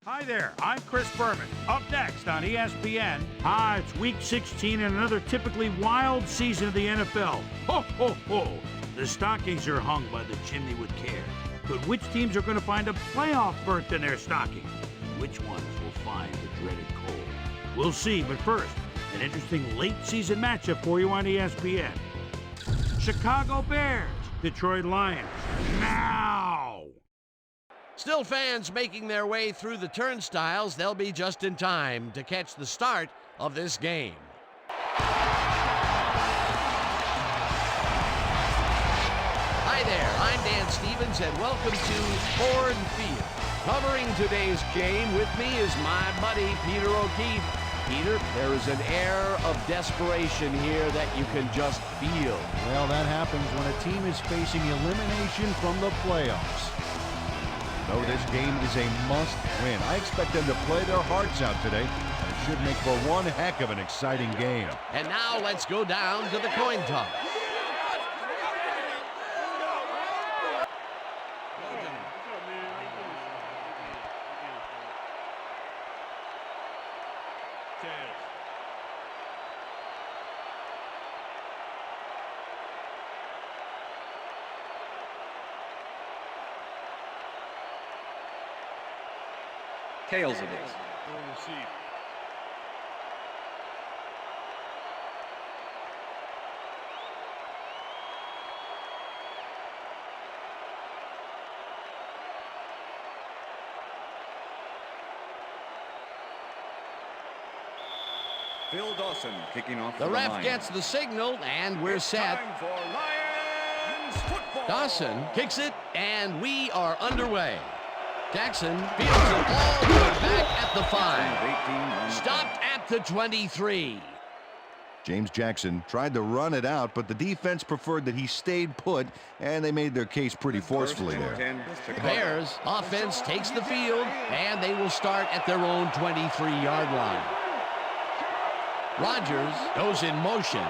Hi there, I'm Chris Berman. Up next on ESPN, it's Week 16 and another typically wild season of the NFL. Ho, ho, ho! The stockings are hung by the chimney with care. But which teams are going to find a playoff berth in their stockings? Which ones will find the dreaded cold? We'll see, but first, an interesting late-season matchup for you on ESPN. Chicago Bears, Detroit Lions, now! Still fans making their way through the turnstiles. They'll be just in time to catch the start of this game. Hi there, I'm Dan Stevens and welcome to Ford Field. Covering today's game with me is my buddy Peter O'Keefe. Peter, there is an air of desperation here that you can just feel. Well, that happens when a team is facing elimination from the playoffs. No, this game is a must-win. I expect them to play their hearts out today. It should make for one heck of an exciting game. And now let's go down to the coin toss. Tails it is. Phil Dawson kicking off the ref gets the signal, and we're set. Time for Lions football. Dawson kicks it, and we are underway. Jackson fields it all the way back at the 5. Stopped at the 23. James Jackson tried to run it out, but the defense preferred that he stayed put, and they made their case pretty forcefully there. The Bears offense takes the field, and they will start at their own 23-yard line. Rodgers goes in motion.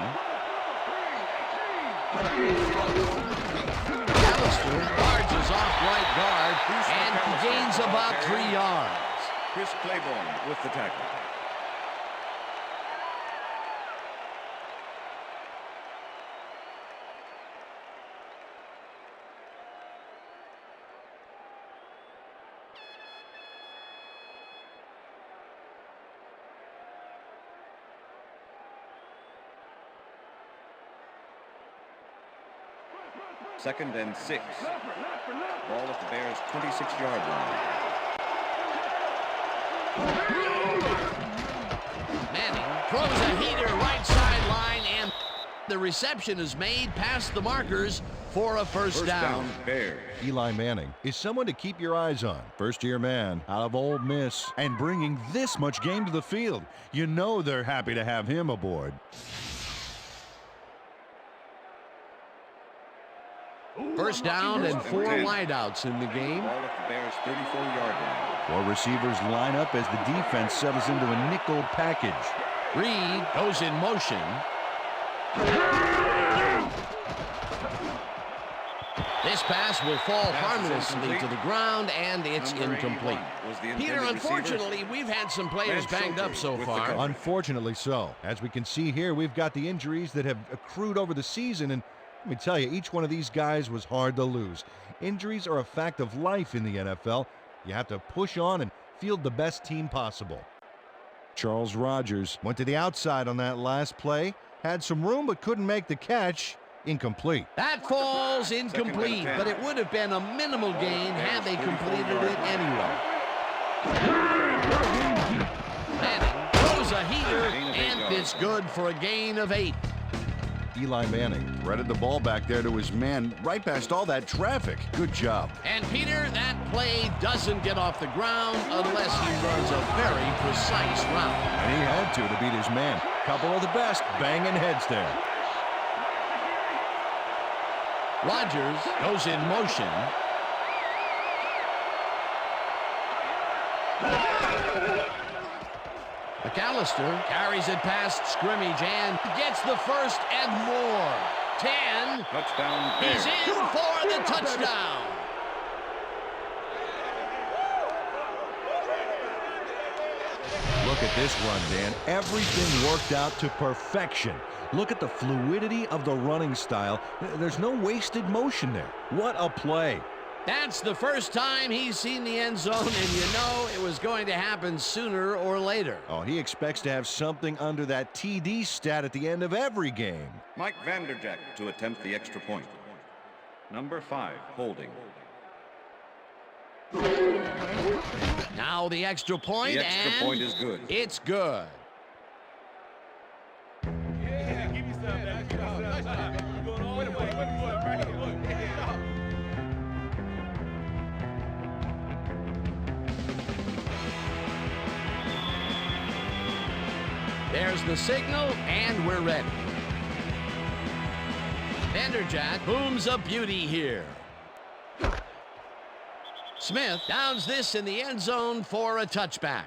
Alistair barges off right guard and gains about 3 yards. Chris Claiborne with the tackle. Second and 6. Ball at the Bears' 26-yard line. Manning throws a heater right sideline, and the reception is made past the markers for a first down. Bears. Eli Manning is someone to keep your eyes on. First-year man out of Ole Miss and bringing this much game to the field. You know they're happy to have him aboard. First down and 4 wideouts in the game. Ball at the Bears' 34-yard line. 4 receivers line up as the defense settles into a nickel package. Reed goes in motion. This pass will fall harmlessly to the ground, and it's incomplete. Peter, unfortunately, we've had some players banged up so far. Unfortunately so. As we can see here, we've got the injuries that have accrued over the season, and let me tell you, each one of these guys was hard to lose. Injuries are a fact of life in the NFL. You have to push on and field the best team possible. Charles Rodgers went to the outside on that last play, had some room but couldn't make the catch. Incomplete. That falls incomplete, but it would have been a minimal gain had they completed it anyway. Manning throws a heater, and it's good for a gain of 8. Eli Manning threaded the ball back there to his man right past all that traffic. Good job. And Peter, that play doesn't get off the ground unless he runs a very precise route. And he had to beat his man. Couple of the best banging heads there. Rodgers goes in motion. McAllister carries it past scrimmage and gets the first and more. 10. Touchdown. He's in for the touchdown. Look at this run, Dan. Everything worked out to perfection. Look at the fluidity of the running style. There's no wasted motion there. What a play. That's the first time he's seen the end zone, and you know it was going to happen sooner or later. Oh, he expects to have something under that TD stat at the end of every game. Mike Vanderjagt to attempt the extra point. Number 5, holding. Now the extra point, The extra point is good. It's good. There's the signal, and we're ready. Vanderjagt booms a beauty here. Smith downs this in the end zone for a touchback.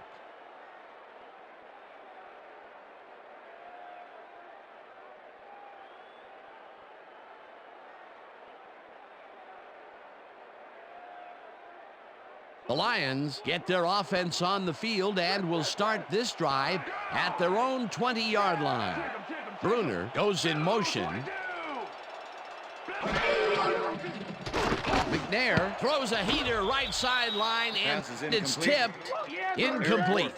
The Lions get their offense on the field and will start this drive at their own 20-yard line. Bruner goes in motion. McNair throws a heater right sideline, and it's tipped. Incomplete.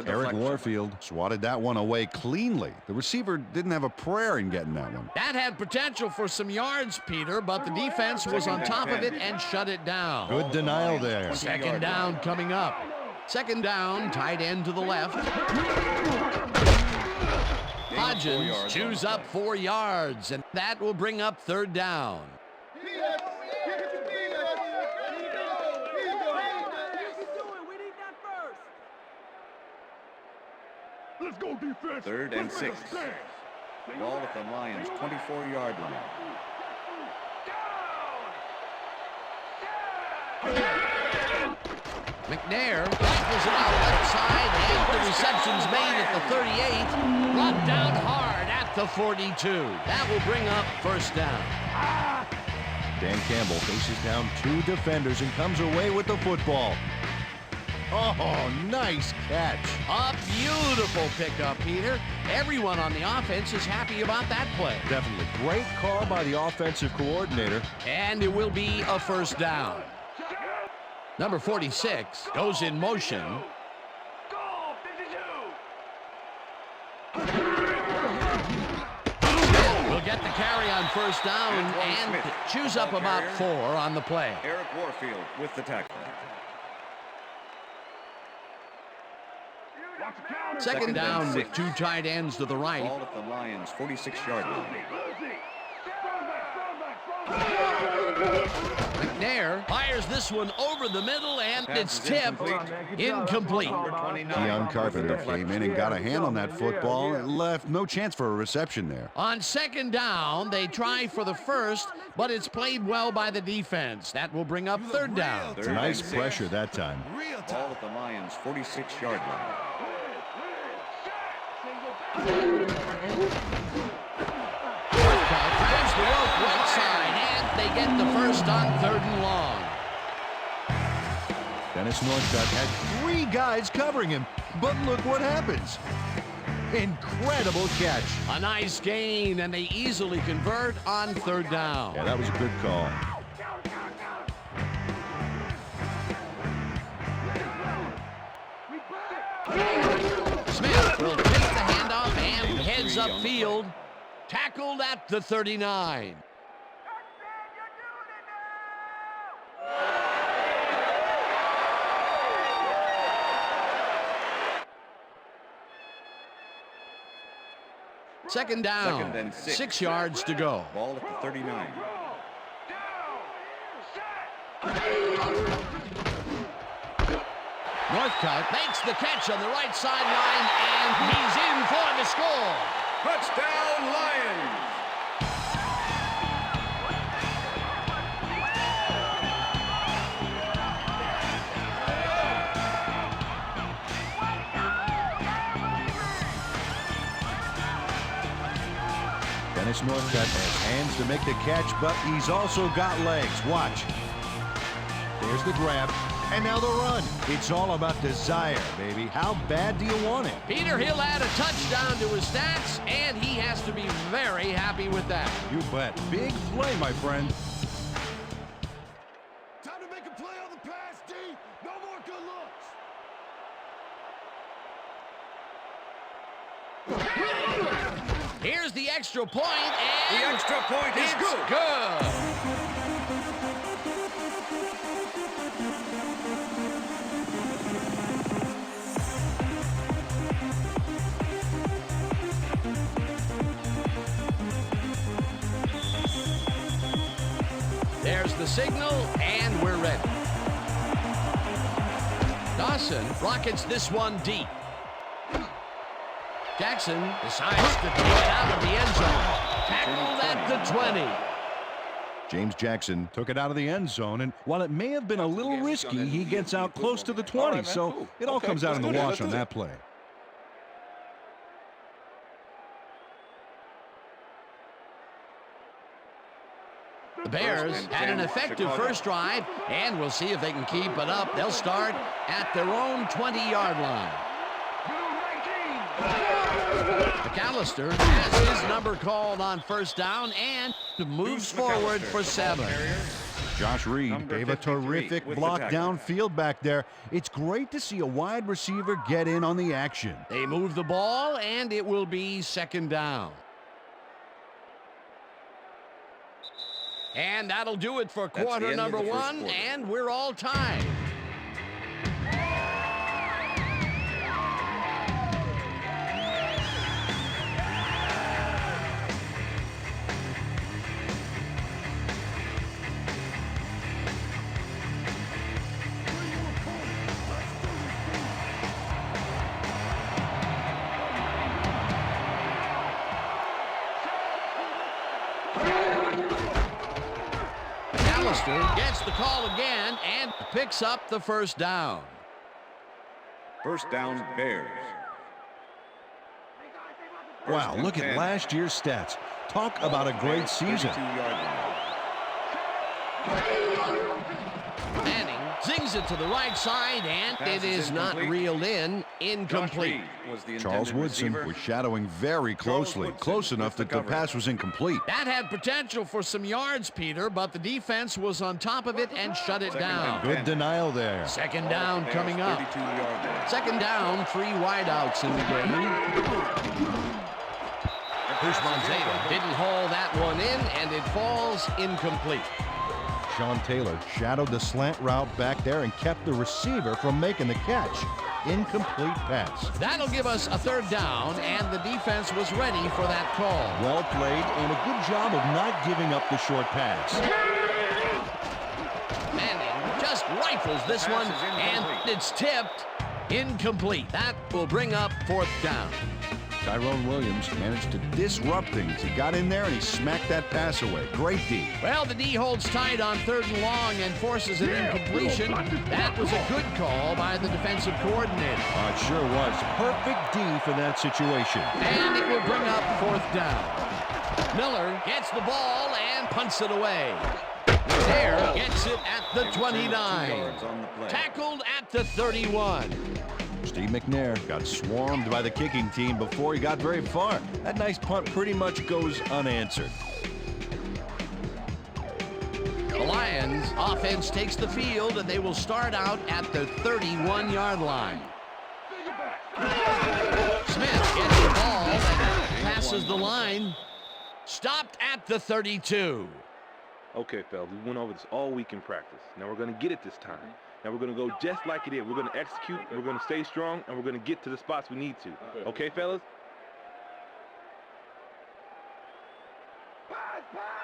Eric Warfield swatted that one away cleanly. The receiver didn't have a prayer in getting that one. That had potential for some yards, Peter, but the defense was on top of it and shut it down. Good denial there. Second down coming up. Second down, tight end to the left. Hodgins chews up 4 yards, and that will bring up third down. Let's go defense. 3rd and 6. Ball at the Lions' 24-yard line. McNair rifles it out left side, and the reception's made at the 38. Brought down hard at the 42. That will bring up first down. Dan Campbell faces down 2 defenders and comes away with the football. Oh, nice catch. A beautiful pickup, Peter. Everyone on the offense is happy about that play. Definitely. Great call by the offensive coordinator. And it will be a first down. Number 46 goes in motion. Will get the carry on first down and chews up about 4 on the play. Eric Warfield with the tackle. Second down with 2 tight ends to the right. Ball at the Lions' 46-yard line. McNair fires this one over the middle, and it's tipped. Incomplete. Keon Carpenter came in and got a hand on that football and left no chance for a reception there. On second down, they try for the first, but it's played well by the defense. That will bring up third down. Nice pressure that time. Ball at the Lions' 46-yard line. Grabs the rope right side, and they get the first on 3rd and long. Dennis Northcutt had 3 guys covering him, but look what happens. Incredible catch. A nice gain, and they easily convert on 3rd down. Yeah, that was a good call. Smith will take the handoff and heads upfield. Tackled at the 39. Second down. 2nd and 6. 6 yards to go. Ball at the 39. Northcutt makes the catch on the right sideline, and he's in for the score. Touchdown, Lions! Dennis Northcutt has hands to make the catch, but he's also got legs. Watch. There's the grab. And now the run. It's all about desire, baby. How bad do you want it? Peter, he'll add a touchdown to his stats, and he has to be very happy with that. You bet. Big play, my friend. Time to make a play on the pass, D. No more good looks. Here's the extra point, and The extra point is it's good. good. There's the signal, and we're ready. Dawson rockets this one deep. Jackson decides to throw it out of the end zone. Tackled at the 20. James Jackson took it out of the end zone, and while it may have been a little risky, he gets out close to the 20, so it all comes out in the wash on that play. The Bears had an effective first drive, and we'll see if they can keep it up. They'll start at their own 20-yard line. McAllister has his number called on first down and moves forward for 7. Josh Reed Number gave a 53 terrific with the block tackle. downfield back there. It's great to see a wide receiver get in on the action. They move the ball, and it will be second down. And that'll do it for That's the quarter end of number the first 1, quarter. and we're all tied. McAllister gets the call again and picks up the first down. First down, Bears. Wow, look at last year's stats. Talk about a great season. 32-yard line. Manning zings it to the right side, and Pass it is is not incomplete. reeled in. Josh Incomplete. Reed was the Charles intended Woodson receiver. was shadowing very closely, Woodson close with enough the that the coverage. pass was incomplete. That had potential for some yards, Peter, but the defense was on top of it and shut it Second down. and Good denial there. Second down Bears coming up. 32-yard line. Second down, 3 wideouts in the game. Bruce Monzada didn't haul that one in, and it falls incomplete. Sean Taylor shadowed the slant route back there and kept the receiver from making the catch. Incomplete pass. That'll give us a third down, and the defense was ready for that call. Well played and a good job of not giving up the short pass. Manning just rifles this Pass one, is incomplete. and it's tipped. Incomplete. That will bring up fourth down. Tyrone Williams managed to disrupt things. He got in there and he smacked that pass away. Great D. Well, the D holds tight on 3rd and long and forces an incompletion. That was a good call by the defensive coordinator. It sure was. Perfect D for that situation. And it will bring up fourth down. Miller gets the ball and punts it away. There gets it at the 29. yards on the play. Tackled at the 31. Steve McNair got swarmed by the kicking team before he got very far. That nice punt pretty much goes unanswered. The Lions offense takes the field, and they will start out at the 31-yard line. Smith gets the ball and passes the line. Stopped at the 32. Okay, fellas, we went over this all week in practice. Now we're going to get it this time. Now we're going to go just like it is. We're going to execute, we're going to stay strong, and we're going to get to the spots we need to. Okay, fellas?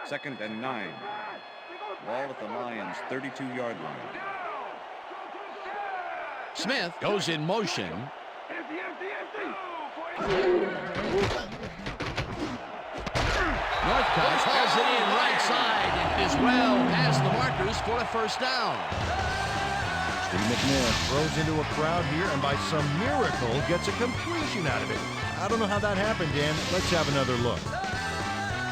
Second and 9. Ball at the Lions' 32-yard line. Smith goes in motion. Northcutt hauls it in right side and is well past the markers for a first down. Steve McNair throws into a crowd here and by some miracle gets a completion out of it. I don't know how that happened, Dan. Let's have another look.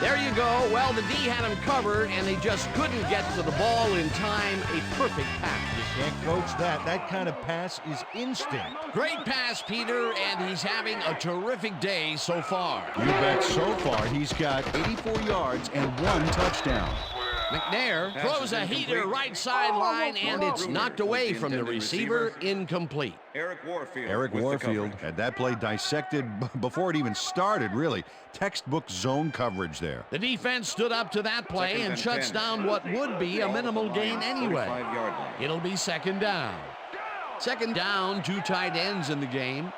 There you go. Well, the D had him covered, and they just couldn't get to the ball in time. A perfect pass. You can't coach that. That kind of pass is instinct. Great pass, Peter, and he's having a terrific day so far. You bet. So far, he's got 84 yards and 1 touchdown. McNair throws a heater right sideline, and it's knocked away from the receiver, incomplete. Eric Warfield. Eric Warfield had that play dissected before it even started, really. Textbook zone coverage there. The defense stood up to that play and shuts down what would be a minimal gain anyway. It'll be second down. Second down, 2 tight ends in the game.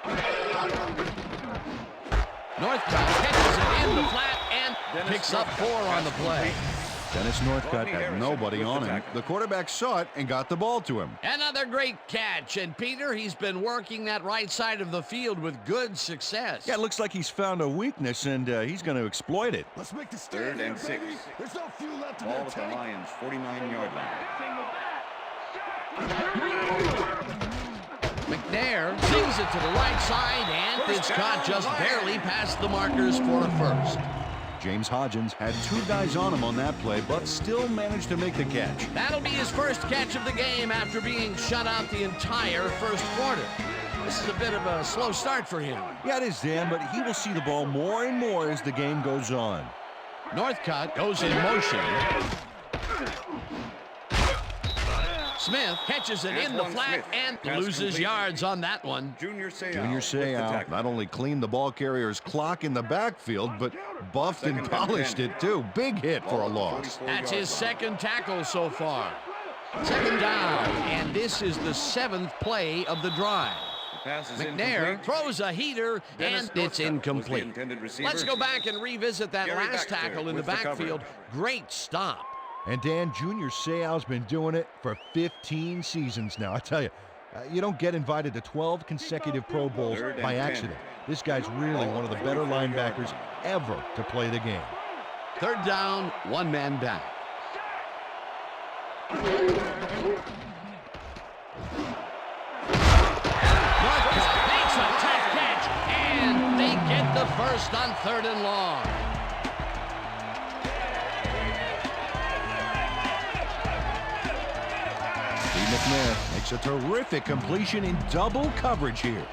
Northcutt catches it in the flat and picks up 4 on the play. Dennis Northcutt had nobody on him. The quarterback saw it and got the ball to him. Another great catch, and Peter, he's been working that right side of the field with good success. Yeah, it looks like he's found a weakness, and he's going to exploit it. Let's make the stand. 3rd and 6. There's no fuel left in Ball that at the tank. Lions' 49-yard line. McNair sings it to the right side, and it's caught just barely past the markers for a first. James Hodgins had 2 guys on him on that play, but still managed to make the catch. That'll be his first catch of the game after being shut out the entire first quarter. This is a bit of a slow start for him. Yeah, it is, Dan, but he will see the ball more and more as the game goes on. Northcutt goes in motion. Smith catches it in the flat and loses yards on that one. Junior Seau. Junior Seau not only cleaned the ball carrier's clock in the backfield, but buffed and polished it too. Big hit for a loss. That's his second tackle so far. Second down, and this is the 7th play of the drive. McNair throws a heater, and it's incomplete. Let's go back and revisit that last tackle in the backfield. Great stop. And Dan, Junior Seau's been doing it for 15 seasons now. I tell you, you don't get invited to 12 consecutive Pro Bowls by accident. This guy's really one of the better linebackers ever to play the game. Third down, 1 man back. Northcutt makes a tough catch, and they get the first on 3rd and long. McNair makes a terrific completion in double coverage here.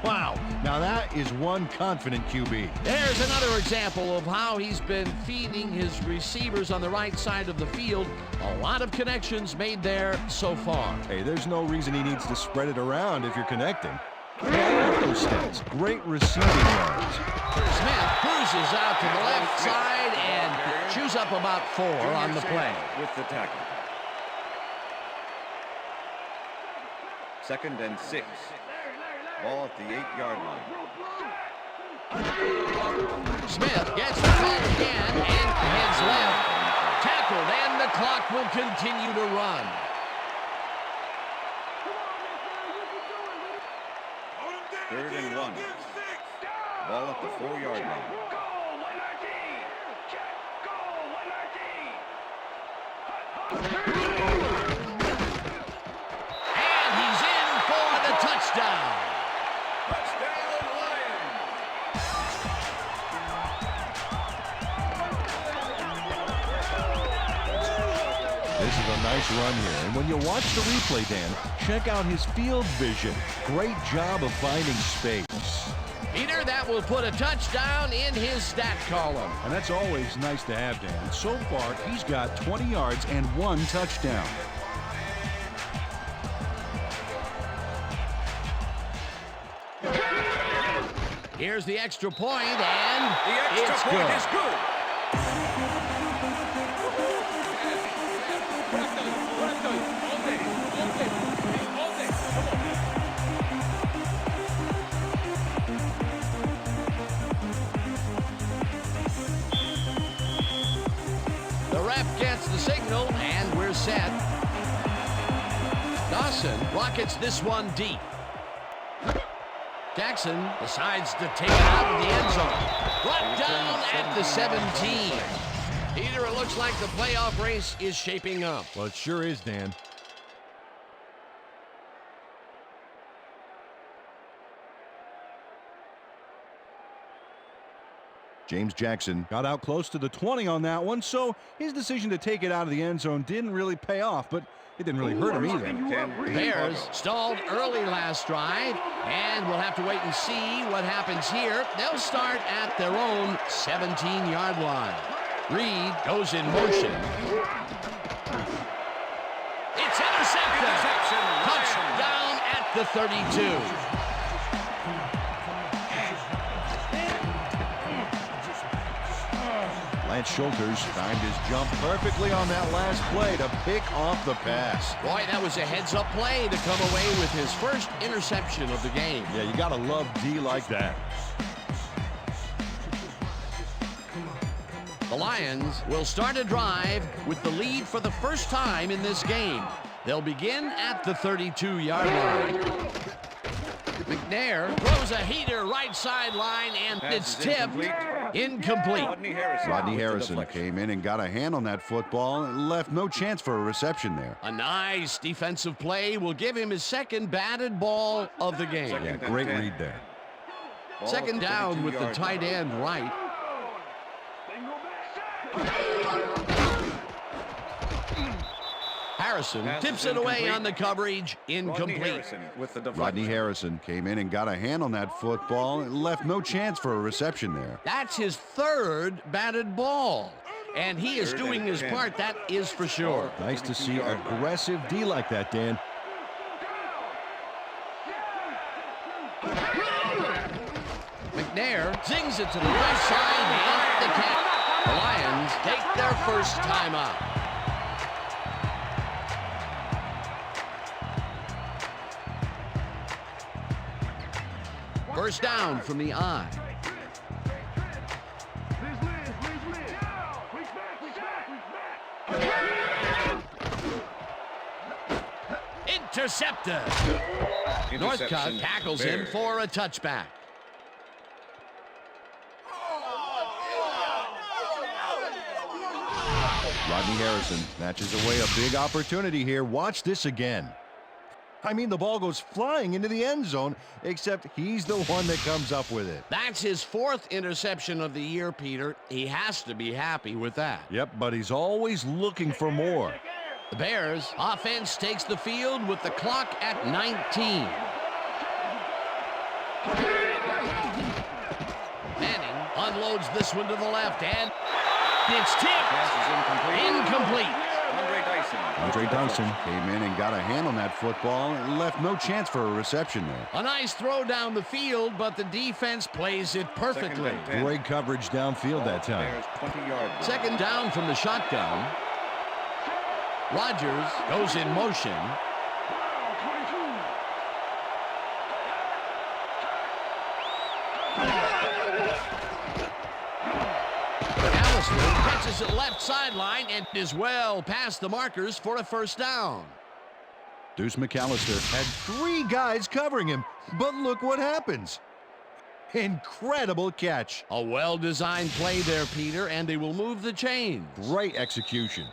Wow, now that is one confident QB. There's another example of how he's been feeding his receivers on the right side of the field. A lot of connections made there so far. Hey, there's no reason he needs to spread it around if you're connecting. I like those stats. Great receiving yards. Smith cruises out to the left side and chews up about 4 on the play. With the tackle. 2nd and 6. Ball at the 8-yard line. Smith gets the call again and heads left. Tackled, and the clock will continue to run. Third and 1. Ball at the 4-yard line. And he's in for the touchdown. Touchdown, Lions! This is a nice run here. And when you watch the replay, Dan, check out his field vision. Great job of finding space. Peter, that will put a touchdown in his stat column. And that's always nice to have, Dan. So far, he's got 20 yards and 1 touchdown. Here's the extra point, and The it's extra good. point is good. The ref gets the signal, and we're set. Dawson rockets this one deep. Jackson decides to take it out of the end zone. Brought down at the 17. Peter, it looks like the playoff race is shaping up. Well, it sure is, Dan. James Jackson. Got out close to the 20 on that one, so his decision to take it out of the end zone didn't really pay off, but it didn't really hurt him either. Bears stalled early last drive, and we'll have to wait and see what happens here. They'll start at their own 17-yard line. Reed goes in motion. It's intercepted. Touchdown at the 32. Lance Schulters timed his jump perfectly on that last play to pick off the pass. Boy, that was a heads-up play to come away with his first interception of the game. Yeah, you got to love D like that. The Lions will start a drive with the lead for the first time in this game. They'll begin at the 32-yard line. McNair throws a heater right sideline, and it's tipped. Incomplete. Rodney Harrison came in and got a hand on that football and left no chance for a reception there. A nice defensive play will give him his second batted ball of the game. Yeah, great read there. Second down with the tight end right. Harrison tips it away on the coverage. Incomplete. Rodney Harrison came in and got a hand on that football and left no chance for a reception there. That's his third batted ball. And he is doing his part, that is for sure. Nice to see aggressive D like that, Dan. McNair zings it to the right side off the cap. The Lions take their first timeout. First down from the I. Intercepted. Northcutt tackles him for a touchback. Rodney Harrison snatches away a big opportunity here. Watch this again. I mean, the ball goes flying into the end zone, except he's the one that comes up with it. That's his fourth interception of the year, Peter. He has to be happy with that. Yep, but he's always looking for more. The Bears offense takes the field with the clock at 19. Manning unloads this one to the left, and it's tipped. Incomplete. Andre Dyson came in and got a hand on that football and left no chance for a reception there. A nice throw down the field, but the defense plays it perfectly. Great coverage downfield that time. Second down from the shotgun. Rodgers goes in motion. Catches it left sideline and is well past the markers for a first down. Deuce McAllister Had three guys covering him, but look what happens. Incredible catch. A well-designed play there, Peter, and they will move the chains. Great execution.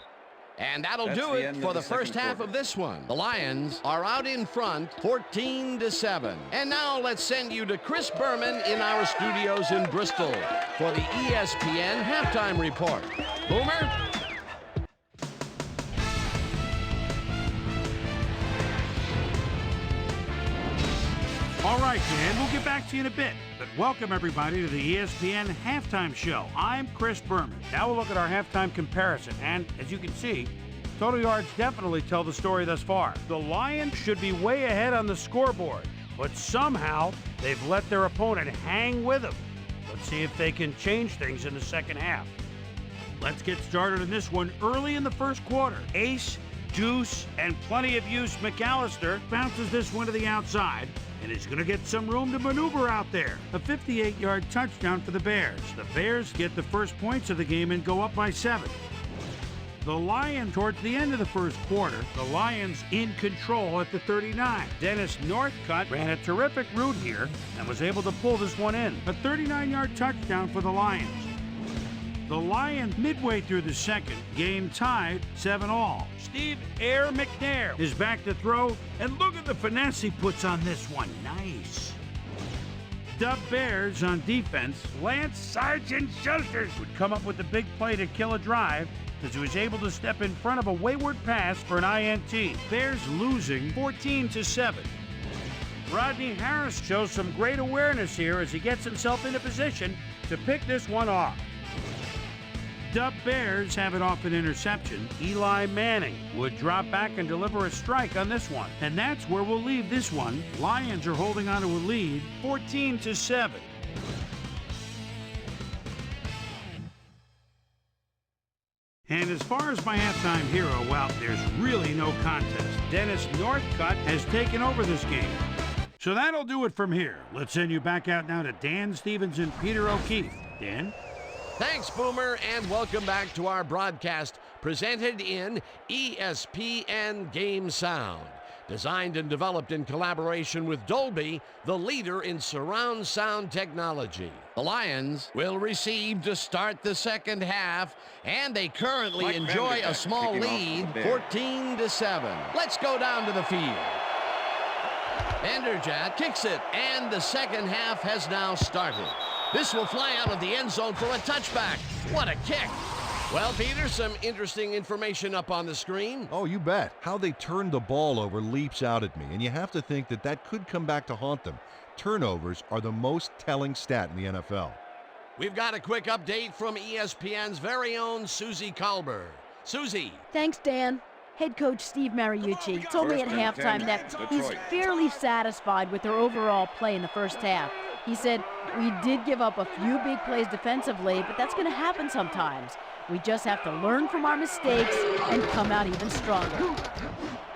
And that'll do it for the first half of this one. The Lions are out in front, 14-7. And now let's send you to Chris Berman in our studios in Bristol for the ESPN Halftime Report. Boomer? All right, Dan, we'll get back to you in a bit. But welcome, everybody, to the ESPN Halftime Show. I'm Chris Berman. Now we'll look at our halftime comparison. And as you can see, total yards definitely tell the story thus far. The Lions should be way ahead on the scoreboard, but somehow they've let their opponent hang with them. Let's see if they can change things in the second half. Let's get started in this one early in the first quarter. Ace, Deuce, and plenty of use McAllister bounces this one to the outside, and is going to get some room to maneuver out there. A 58-yard touchdown for the Bears. The Bears get the first points of the game and go up by 7. The Lions, towards the end of the first quarter, the Lions in control at the 39. Dennis Northcutt ran a terrific route here and was able to pull this one in. A 39-yard touchdown for the Lions. The Lions, midway through the second, game tied 7-all. Steve Air McNair is back to throw, and look at the finesse he puts on this one. Nice. Dub Bears on defense, Lance Sergeant Schuster would come up with the big play to kill a drive as he was able to step in front of a wayward pass for an INT. Bears losing 14-7. Rodney Harris shows some great awareness here as he gets himself into position to pick this one off. Dub Bears have it off an interception. Eli Manning would drop back and deliver a strike on this one. And that's where we'll leave this one. Lions are holding on to a lead, 14-7. And as far as my halftime hero, well, there's really no contest. Dennis Northcutt has taken over this game. So that'll do it from here. Let's send you back out now to Dan Stevens and Peter O'Keefe. Dan? Thanks, Boomer, and welcome back to our broadcast presented in ESPN Game Sound. Designed and developed in collaboration with Dolby, the leader in surround sound technology. The Lions will receive to start the second half, and they currently enjoy a small lead, 14-7. Let's go down to the field. Vanderjagt kicks it, and the second half has now started. This will fly out of the end zone for a touchback. What a kick. Well, Peter, some interesting information up on the screen. Oh, you bet. How they turned the ball over leaps out at me, and you have to think that that could come back to haunt them. Turnovers are the most telling stat in the NFL. We've got a quick update from ESPN's very own Susie Colbert. Susie. Thanks, Dan. Head coach Steve Mariucci told me at halftime that he's fairly satisfied with their overall play in the first half. He said, "We did give up a few big plays defensively, but that's going to happen sometimes. We just have to learn from our mistakes and come out even stronger."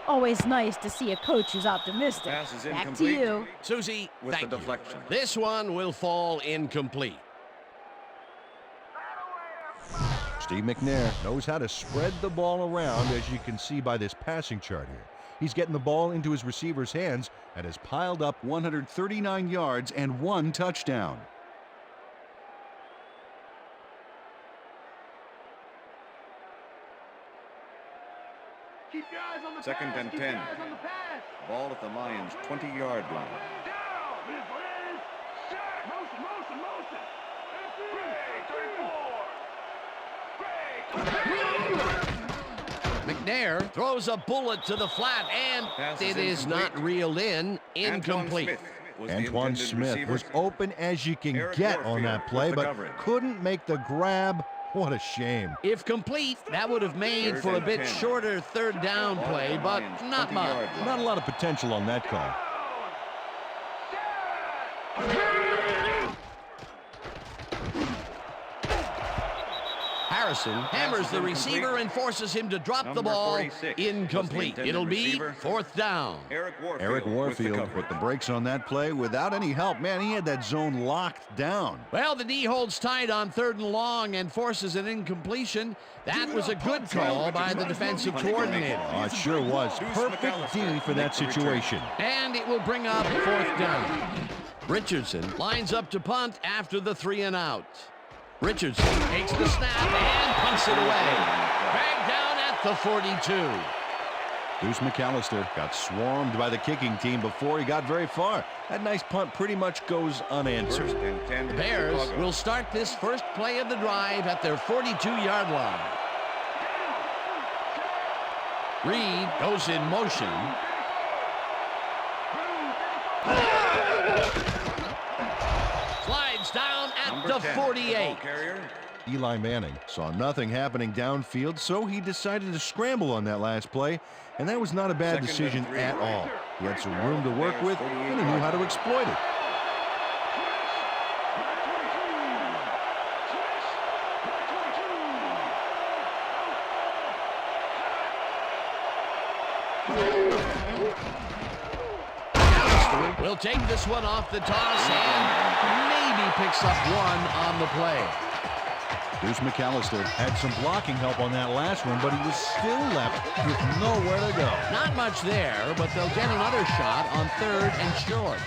Always nice to see a coach who's optimistic. Back to you. Susie, with thank the you. deflection. This one will fall incomplete. Steve McNair knows how to spread the ball around, as you can see by this passing chart here. He's getting the ball into his receiver's hands and has piled up 139 yards and 1 touchdown. Keep your eyes on the Second pass. and Keep your 10. eyes on the pass. Ball at the Lions' 20-yard line. McNair throws a bullet to the flat, and it is not reeled in. Incomplete. Antoine Smith was open as you can get on that play, but couldn't make the grab. What a shame. If complete, that would have made for a bit shorter third down play, but not much. Not a lot of potential on that call. Harrison hammers the receiver and forces him to drop the ball. Incomplete. It'll be fourth down. Eric Warfield put the brakes on that play without any help. Man, he had that zone locked down. Well, the D holds tight on 3rd and long and forces an incompletion. That was a good call by the defensive coordinator. Oh, it sure was. Perfect D for that situation. And it will bring up 4th down. Richardson lines up to punt after the 3 and out. Richardson takes the snap and punts it away. Dragged down at the 42. Deuce McAllister got swarmed by the kicking team before he got very far. That nice punt pretty much goes unanswered. The Bears will start this first play of the drive at their 42-yard line. Reed goes in motion. Slides down at the 48. Eli Manning saw nothing happening downfield, so he decided to scramble on that last play, and that was not a bad decision at all. He had some room to work with, and he knew how to exploit it. Will take this one off the toss and maybe picks up 1 on the play. Deuce McAllister had some blocking help on that last one, but he was still left with nowhere to go. Not much there, but they'll get another shot on 3rd and short.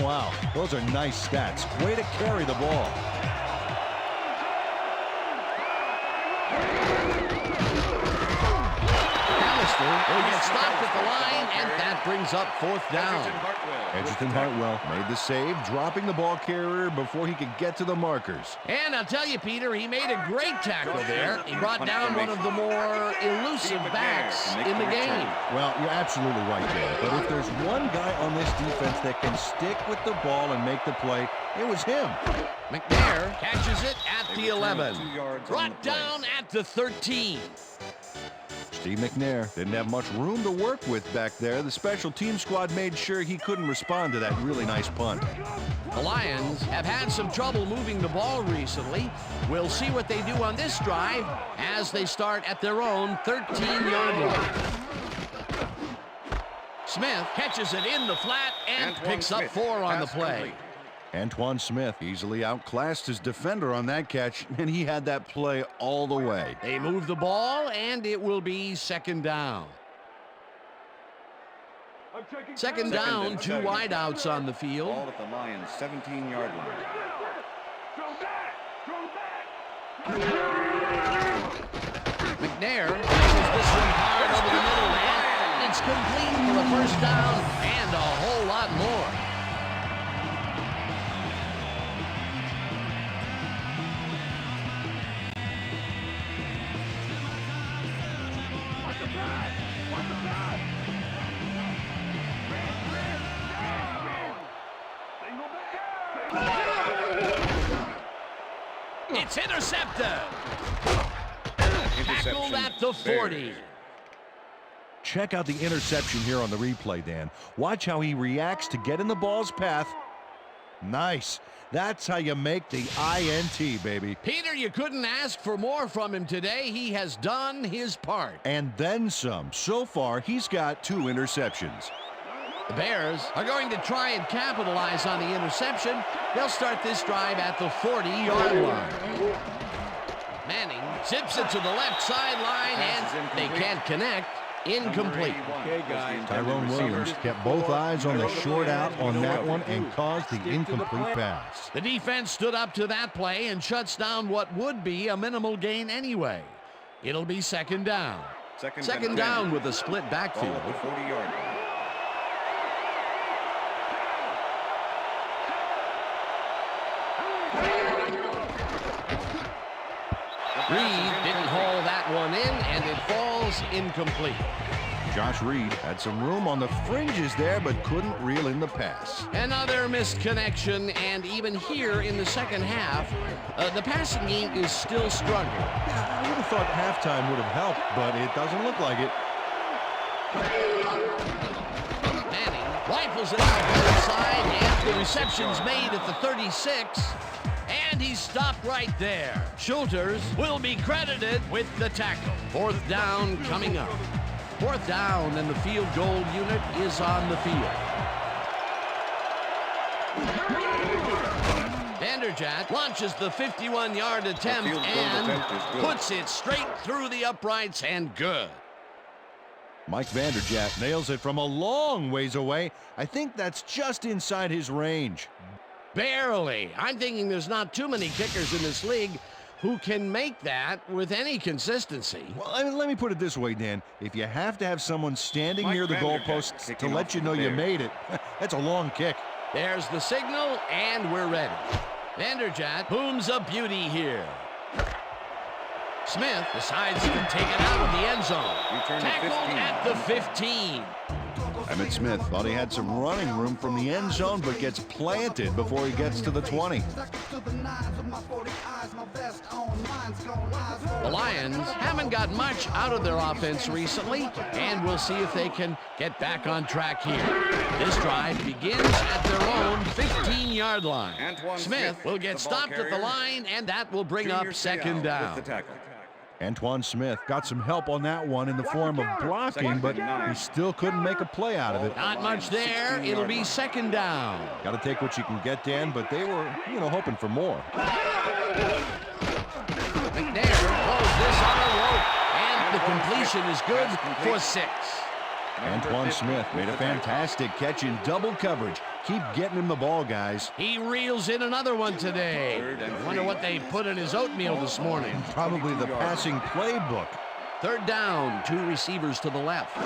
Wow, those are nice stats. Way to carry the ball. Foster will get stopped at the line, and that brings up fourth down. Edgerton Hartwell made the save, dropping the ball carrier before he could get to the markers. And I'll tell you, Peter, he made a great tackle there. He brought down one of the more elusive backs in the game. Well, you're absolutely right there. But if there's one guy on this defense that can stick with the ball and make the play, it was him. McNair catches it at the 11. Brought down at the 13. Steve McNair didn't have much room to work with back there. The special team squad made sure he couldn't respond to that really nice punt. The Lions have had some trouble moving the ball recently. We'll see what they do on this drive as they start at their own 13-yard line. Smith catches it in the flat and picks up 4 on the play. Antoine Smith easily outclassed his defender on that catch, and he had that play all the way. They move the ball, and it will be second down. Second down, 2 wideouts on the field. Ball at the Lions' 17-yard line. McNair pushes this one hard over the middle, and it's complete for a first down and a whole lot more. It's intercepted. Tackled at the 40. Check out the interception here on the replay, Dan. Watch how he reacts to get in the ball's path. Nice. That's how you make the INT, baby. Peter, you couldn't ask for more from him today. He has done his part. And then some. So far, he's got 2 interceptions. The Bears are going to try and capitalize on the interception. They'll start this drive at the 40-yard line. Manning zips it to the left sideline, and they can't connect. Incomplete. Tyrone Williams kept both eyes on the short out on that one and caused the incomplete pass. The defense stood up to that play and shuts down what would be a minimal gain anyway. It'll be second down. Second down with a split backfield. 40-yard line. Reed didn't haul that one in, and it falls incomplete. Josh Reed had some room on the fringes there, but couldn't reel in the pass. Another missed connection, and even here in the second half, the passing game is still struggling. I would have thought halftime would have helped, but it doesn't look like it. Manning rifles it out to the side, and the reception's made at the 36. And he's stopped right there. Schulters will be credited with the tackle. Fourth down coming up. Fourth down, and the field goal unit is on the field. Vanderjagt launches the 51-yard attempt and puts it straight through the uprights, and good. Mike Vanderjagt nails it from a long ways away. I think that's just inside his range. Barely. I'm thinking there's not too many kickers in this league who can make that with any consistency. Well, I mean, let me put it this way, Dan. If you have to have someone standing near the goalposts to let you know you made it, that's a long kick. There's the signal, and we're ready. Vanderjagt booms a beauty here. Smith decides to take it out of the end zone. Tackled at the 15. Emmitt Smith thought he had some running room from the end zone, but gets planted before he gets to the 20. The Lions haven't got much out of their offense recently, and we'll see if they can get back on track here. This drive begins at their own 15-yard line. Smith will get stopped at the line, and that will bring up second down. Antoine Smith got some help on that one in the form of blocking, but he still couldn't make a play out of it. Not much there. It'll be second down. Got to take what you can get, Dan, but they were, hoping for more. McNair throws this on a rope, and the completion is good for 6. Antoine Smith made a fantastic catch in double coverage. Keep getting him the ball, guys. He reels in another one today. I wonder what they put in his oatmeal this morning. Probably the passing playbook. Third down, 2 receivers to the left.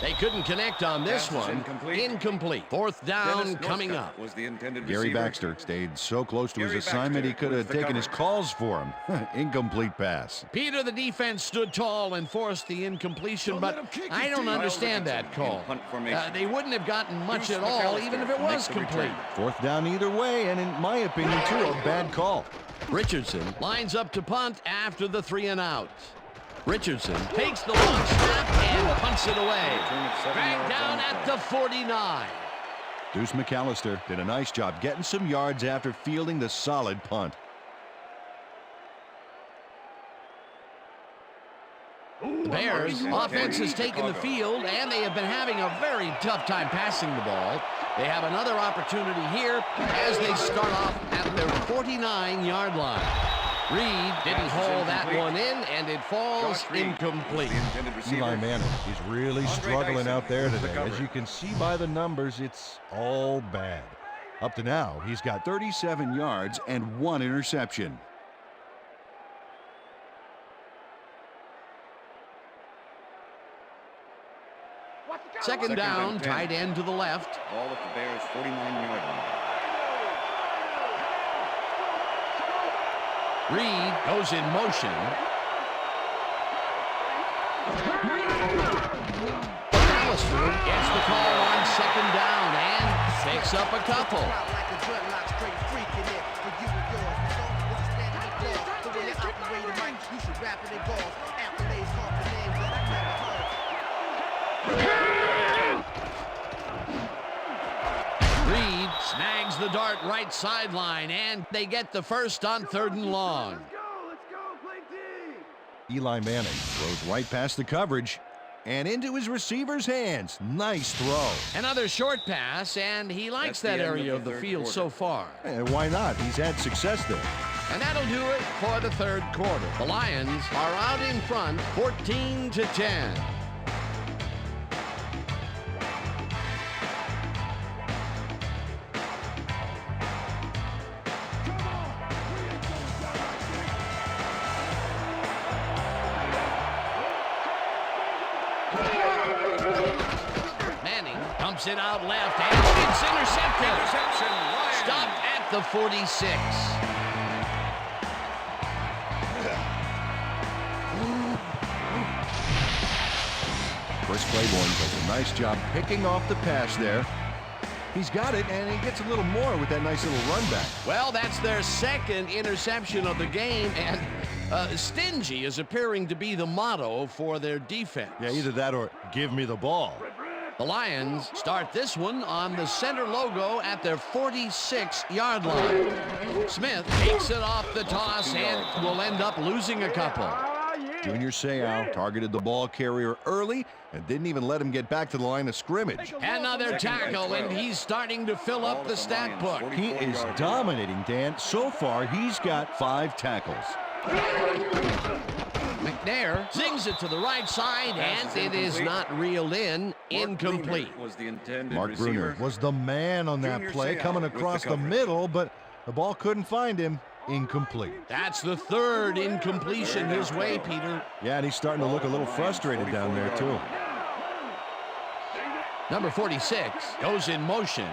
They couldn't connect on this one. Incomplete. Fourth down coming up. Was the intended Gary receiver. Baxter stayed so close to his Gary assignment he Baxter could have with the taken his cover. calls for him. Incomplete pass. Peter, the defense stood tall and forced the incompletion, Don't but let him kick I it, don't Steve. understand Miles that Richardson call. in punt formation. They wouldn't have gotten much Bruce at all, McAllister even if it was makes the complete. return. Fourth down either way, and in my opinion, too, a bad call. Richardson lines up to punt after the 3 and out. Richardson takes the long snap and punts it away. Return of 7 Back yards down on at play. the 49. Deuce McAllister did a nice job getting some yards after fielding the solid punt. The Bears offense has taken the field, and they have been having a very tough time passing the ball. They have another opportunity here as they start off at their 49-yard line. Reed didn't haul that one in, and it falls Josh Reed incomplete. was the intended receiver. Eli Manning, he's really Andre struggling Dyson out there with the today. cover. As you can see by the numbers, it's all bad. Up to now, he's got 37 yards and 1 interception. Second down, and 10. tight end to the left. Ball at the Bears' 49-yard line. Reed goes in motion. Alistair gets the call on second down and picks up a couple. Reed snags the dart right sideline, and they get the first on 3rd and long. Eli Manning. Throws right past the coverage and into his receiver's hands. Nice throw. Another short pass, and he likes That's that the end area of of the the third field quarter. so far. And why not? He's had success there. And that'll do it for the 3rd quarter. The Lions are out in front, 14-10. Manning dumps it out left, and it's intercepted. Interception. Lions. Stopped at the 46. Chris Claiborne does a nice job picking off the pass there. He's got it, and he gets a little more with that nice little run back. Well, that's their 2nd interception of the game, and stingy is appearing to be the motto for their defense. Yeah, either that or give me the ball. The Lions start this one on the center logo at their 46-yard line. Smith takes it off the toss and will end up losing a couple. Junior Seau targeted the ball carrier early and didn't even let him get back to the line of scrimmage. Another tackle, and he's starting to fill up the stat book. He is dominating, Dan. So far, he's got 5 tackles. McNair zings it to the right side, and it is not reeled in. Incomplete. Was the intended Mark receiver. Bruner was the man on that Junior play, Seau coming with the across the coverage. middle, but the ball couldn't find him. Incomplete. That's the 3rd incompletion his way, Peter. Yeah, and he's starting to look a little frustrated down there, too. Number 46 goes in motion.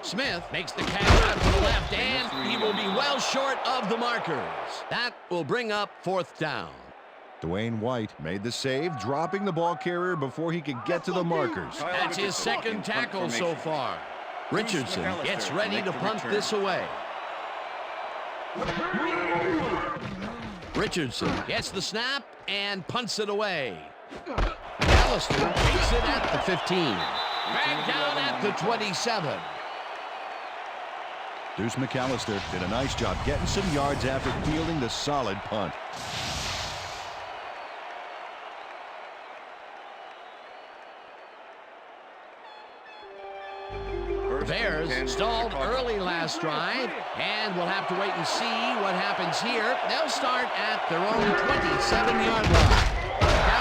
Smith makes the catch out to the left, and he will be well short of the markers. That will bring up 4th down. Dwayne White made the save, dropping the ball carrier before he could get to the markers. Kyle That's his Richardson 2nd in punt tackle so formation. far. Richardson McAllister gets to ready make to the punt return. this away. Richardson gets the snap and punts it away. Alistair takes it at the 15. Back down at the 27. Deuce McAllister did a nice job getting some yards after fielding the solid punt. Bears stalled early last drive, and we'll have to wait and see what happens here. They'll start at their own 27-yard line.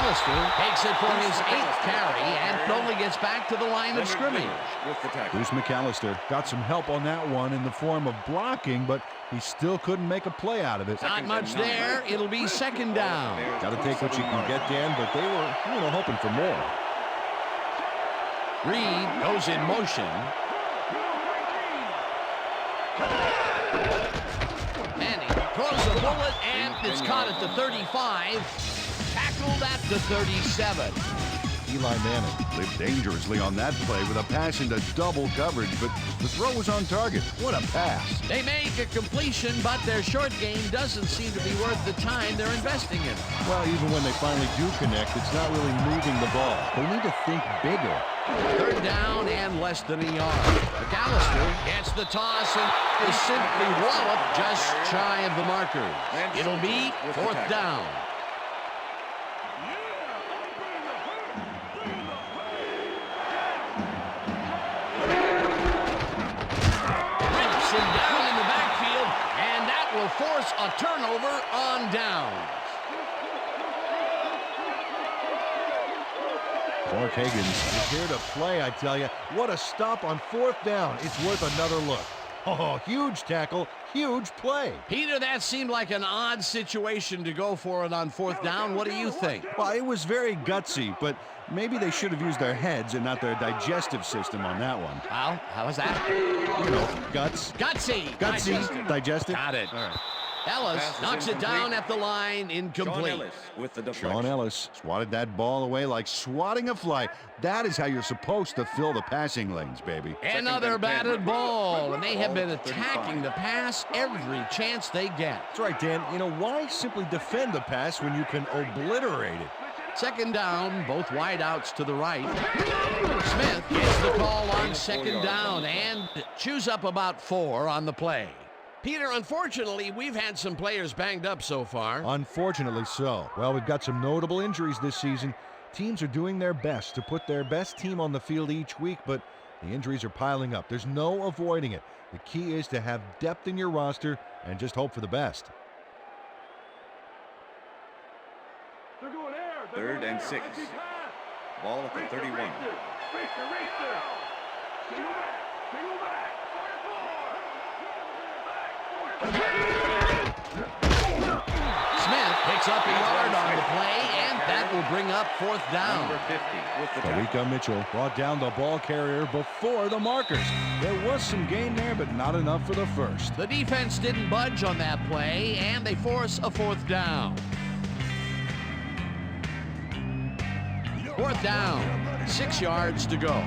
McAllister takes it for his 8th carry and only gets back to the line of scrimmage. With the tackle. Deuce McAllister got some help on that one in the form of blocking, but he still couldn't make a play out of it. Not much there. It'll be 2nd down. Got to take what you can get, Dan, but they were, hoping for more. Reed goes in motion. Manning throws a bullet, and it's caught at the 35. Tackled at the 37. Eli Manning lived dangerously on that play with a pass into double coverage, but the throw was on target. What a pass. They make a completion, but their short game doesn't seem to be worth the time they're investing in. Well, even when they finally do connect, it's not really moving the ball. They need to think bigger. 3rd down and less than a yard. McAllister gets the toss and is simply walloped just shy of the markers. It'll be 4th down. Rips him down in the backfield, and that will force a turnover on downs. Clark Higgins is here to play, I tell you. What a stop on 4th down. It's worth another look. Oh, huge tackle, huge play. Peter, that seemed like an odd situation to go for it on 4th down. What do you think? Well, it was very gutsy, but maybe they should have used their heads and not their digestive system on that one. How was that? Guts. Gutsy. Digestive. Got it. All right. Ellis knocks it down at the line, incomplete. Sean Ellis with the deflection. Sean Ellis swatted that ball away like swatting a fly. That is how you're supposed to fill the passing lanes, baby. Another batted ball, and they have been attacking the pass every chance they get. That's right, Dan. Why simply defend the pass when you can obliterate it? 2nd down, both wideouts to the right. Smith gets the call on 2nd down and chews up about 4 on the play. Peter, unfortunately, we've had some players banged up so far. Unfortunately so. Well, we've got some notable injuries this season. Teams are doing their best to put their best team on the field each week, but the injuries are piling up. There's no avoiding it. The key is to have depth in your roster and just hope for the best. 3rd and 6. Ball at the 31. Smith picks up a yard on the play, and that will bring up 4th down. Number 50 with the tackle. Tariq Mitchell brought down the ball carrier before the markers. There was some gain there, but not enough for the first. The defense didn't budge on that play, and they force a 4th down. 4th down, 6 yards to go.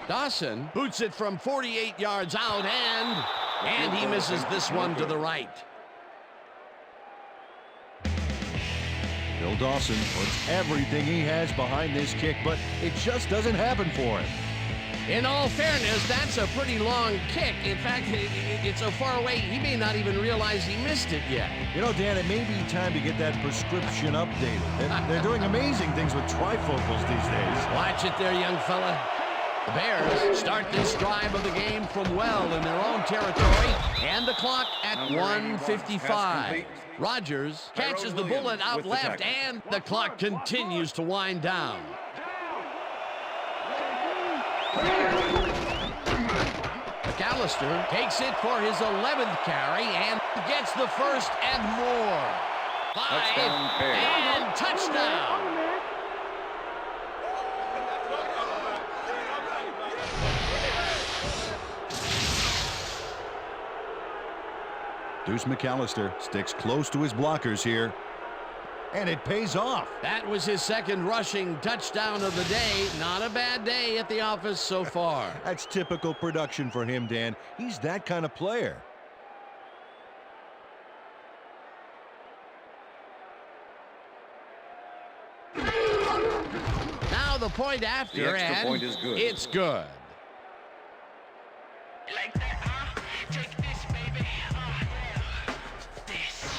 Dawson boots it from 48 yards out, and he misses this one to the right. Bill Dawson puts everything he has behind this kick, but it just doesn't happen for him. In all fairness, that's a pretty long kick. In fact, it's so far away, he may not even realize he missed it yet. Dan, it may be time to get that prescription updated. They're doing amazing things with trifocals these days. Watch it there, young fella. The Bears start this drive of the game from well in their own territory, and the clock at 1:55. Rodgers catches the bullet out left, and the clock continues to wind down. McAllister takes it for his 11th carry and gets the first and more. 5 and touchdown. Deuce McAllister sticks close to his blockers here, and it pays off. That was his 2nd rushing touchdown of the day. Not a bad day at the office so far. That's typical production for him, Dan. He's that kind of player. Now the point after, The extra and point is good. It's good. Like that, take this, baby. This,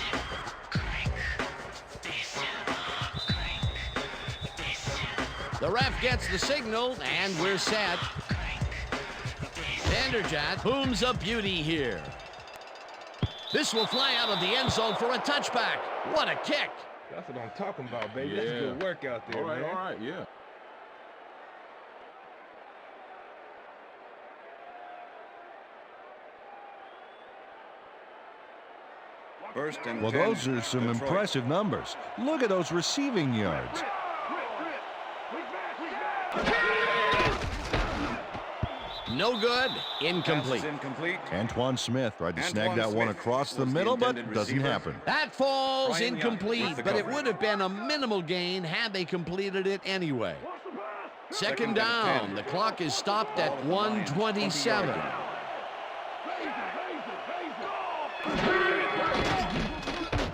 crank. This, crank. This, The ref gets the signal, and we're set. Vanderjagt booms a beauty here. This will fly out of the end zone for a touchback. What a kick. That's what I'm talking about, baby. That's a good work out there, man. All right, yeah. First and Well, 10, those are some Detroit. impressive numbers. Look at those receiving yards. No good. Incomplete. Pass is incomplete. Antoine Smith tried to snag Antoine that one Smith across the was the middle, but intended doesn't receiver. happen. That falls Brian Young incomplete, with the but it coverage. would have been a minimal gain had they completed it anyway. Second and down. 10. The clock is stopped at Ball at the Lions, 1:27. 20-yard line.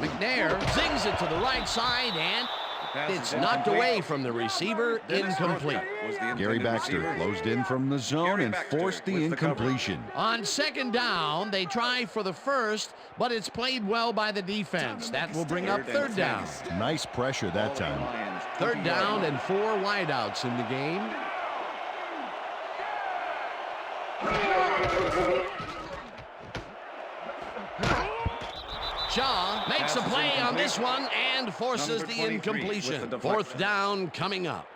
McNair zings it to the right side, and Pass is it's knocked incomplete. away from the receiver. Dennis Incomplete. Northrup was the Gary intended Baxter receiver. closed in from the zone Gary and Baxter forced the with the coverage. incompletion. On second down, they try for the first, but it's played well by the defense. That will bring up third down. Nice pressure that Ball at the time. Lions, Third 20-yard down line. and 4 wideouts in the game. Shaw makes a Pass is play on incomplete. this one and forces Number the 23 with the incompletion. deflection. Fourth down coming up.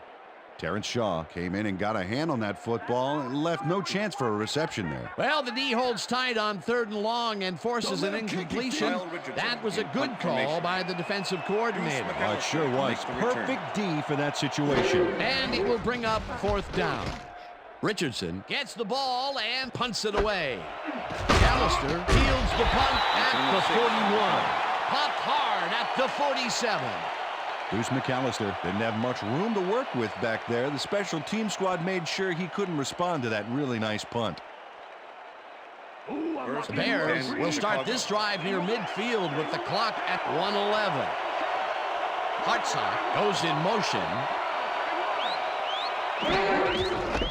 Terrence Shaw came in and got a hand on that football and left no chance for a reception there. Well, the D holds tight on third and long and forces an incompletion. Kyle Richardson That was a in good punt call formation. by the defensive coordinator. Oh, it sure was. Makes the return. Perfect D for that situation. And it will bring up fourth down. Richardson gets the ball and punts it away. McAllister fields the punt at the 41. Popped hard at the 47. Deuce McAllister didn't have much room to work with back there. The special team squad made sure he couldn't respond to that really nice punt. First The and Bears 10, will start Chicago. this drive near midfield with the clock at 1:11. Hartsock goes in motion.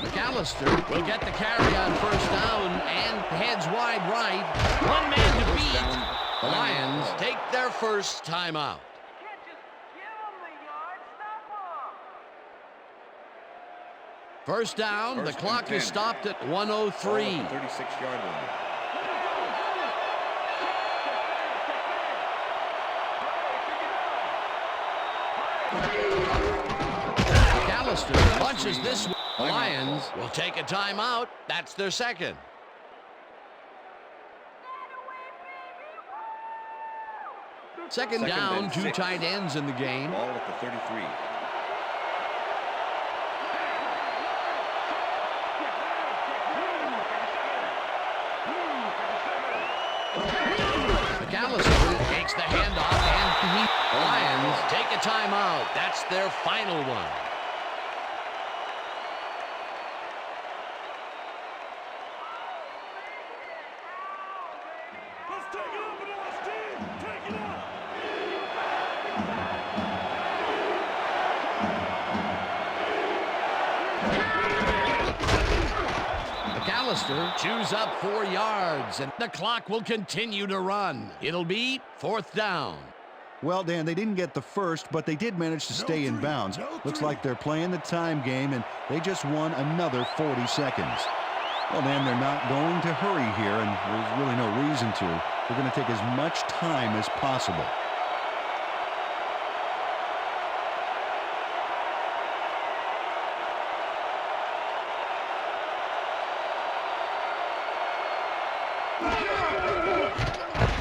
McAllister will get the carry on first down and heads wide right. One man to beat. down. The Lions take their first timeout. First down, the First and clock 10. is stopped at Ball 1:03. at the 36-yard line. McAllister punches this one. The Lions will take a timeout. That's their second. Second Second down, and 2 6. tight ends in the game. Ball at the 33. McAllister takes the handoff, and the Lions take a timeout. That's their final one. Let's take it up, LSD! Take it up! McAllister chews up 4 yards, and the clock will continue to run. It'll be fourth down. Well, Dan, they didn't get the first, but they did manage to stay in bounds. Looks like they're playing the time game, and they just won another 40 seconds. Well, Dan, they're not going to hurry here, and there's really no reason to. They're going to take as much time as possible.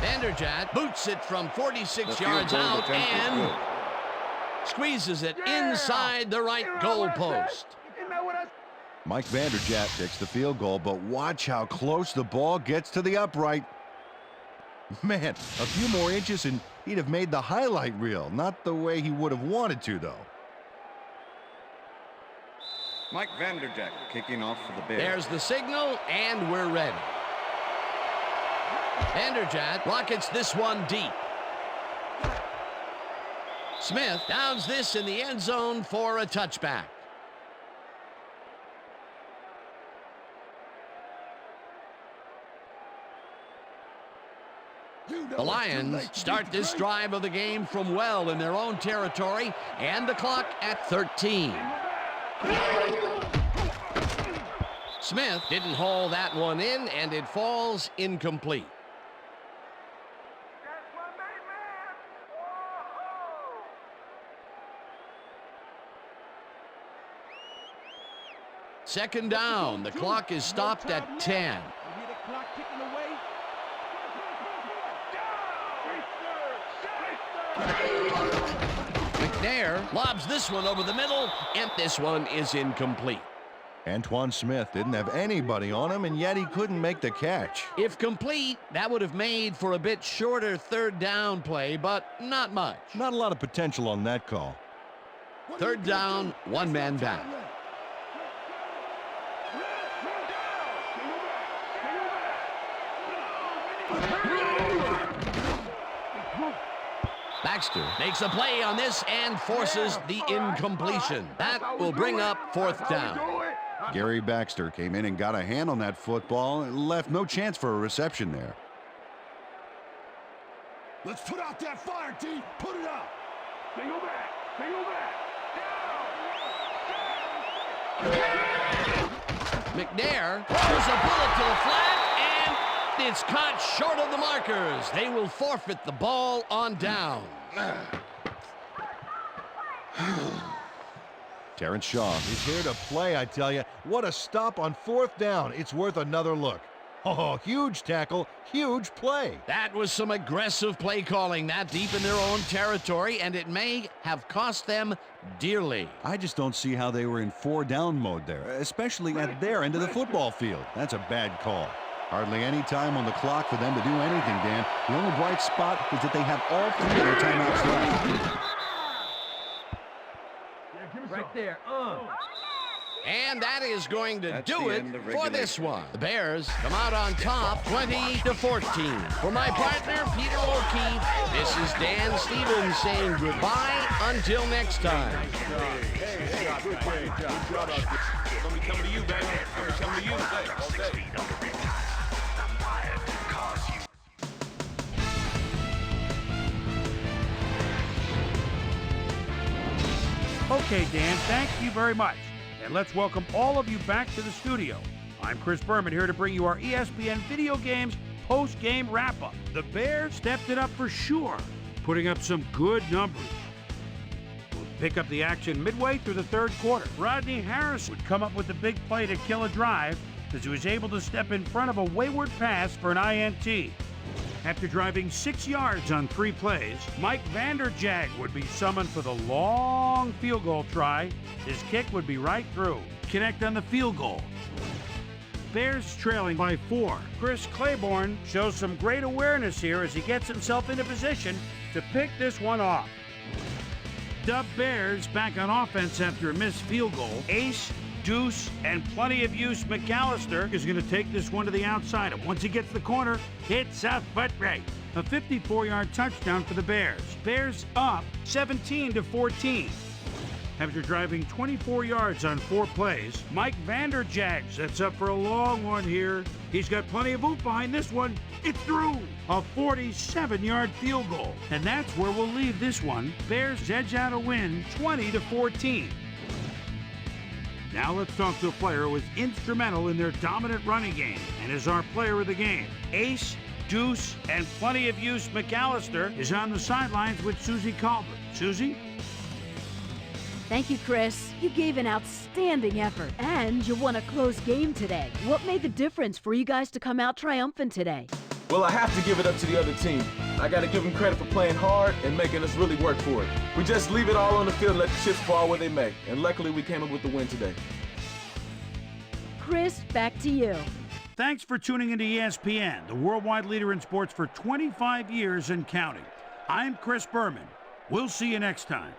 Vanderjagt boots it from 46 The yards field goal out attempt is and good. squeezes it inside the right goal post. Mike Vanderjagt takes the field goal, but watch how close the ball gets to the upright. Man, a few more inches and he'd have made the highlight reel. Not the way he would have wanted to, though. Mike Vanderjagt kicking off for the Bears. There's the signal, and we're ready. Vanderjagt rockets this one deep. Smith downs this in the end zone for a touchback. The Lions start this drive of the game from well in their own territory, and the clock at 13. Smith didn't haul that one in, and it falls incomplete. Second down. The clock is stopped at 10. McNair lobs this one over the middle, and this one is incomplete. Antoine Smith didn't have anybody on him, and yet he couldn't make the catch. If complete, that would have made for a bit shorter third down play, but not much. Not a lot of potential on that call. Third down, one man back. Baxter makes a play on this and forces the incompletion. That will bring up fourth down. Gary Baxter came in and got a hand on that football and left no chance for a reception there. Let's put out that fire, D. Put it out. Single back. Single back. McNair throws a bullet to the flat, and it's caught short of the markers. They will forfeit the ball on down. Terrence Shaw is here to play, I tell you. What a stop on fourth down. It's worth another look. Oh, huge tackle, huge play. That was some aggressive play calling that deep in their own territory, and it may have cost them dearly. I just don't see how they were in 4-down mode there, especially at their end of the football field. That's a bad call. Hardly any time on the clock for them to do anything, Dan. The only bright spot is that they have all 3 of their timeouts left. Right there. And that is going to That's do the it end of for this regulation. one. The Bears come out on top, 20-14. For my partner, Peter O'Keefe, this is Dan Stevens saying goodbye until next time. Good job. Gonna be coming to you, baby. I'm coming to you. Okay, Dan, thank you very much. And let's welcome all of you back to the studio. I'm Chris Berman here to bring you our ESPN Video Games post-game wrap-up. The Bears stepped it up for sure, putting up some good numbers. We'll pick up the action midway through the third quarter. Rodney Harris would come up with the big play to kill a drive as he was able to step in front of a wayward pass for an INT. After driving 6 yards on 3 plays, Mike Vanderjagt would be summoned for the long field goal try. His kick would be right through. Connect on the field goal. Bears trailing by 4. Chris Claiborne shows some great awareness here as he gets himself into position to pick this one off. The Bears back on offense after a missed field goal. Ace, Deuce, and plenty of use McAllister is going to take this one to the outside. And once he gets the corner, hits a foot race. A 54-yard touchdown for the Bears. Bears up 17-14. After driving 24 yards on 4 plays, Mike Vanderjagt sets up for a long one here. He's got plenty of oomph behind this one. It's through. A 47-yard field goal. And that's where we'll leave this one. Bears edge out a win 20-14. Now let's talk to a player who was instrumental in their dominant running game and is our player of the game. Ace, Deuce, and plenty of use McAllister is on the sidelines with Susie Colbert. Susie? Thank you, Chris. You gave an outstanding effort, and you won a close game today. What made the difference for you guys to come out triumphant today? Well, I have to give it up to the other team. I got to give them credit for playing hard and making us really work for it. We just leave it all on the field and let the chips fall where they may. And luckily, we came up with the win today. Chris, back to you. Thanks for tuning into ESPN, the worldwide leader in sports for 25 years and counting. I'm Chris Berman. We'll see you next time.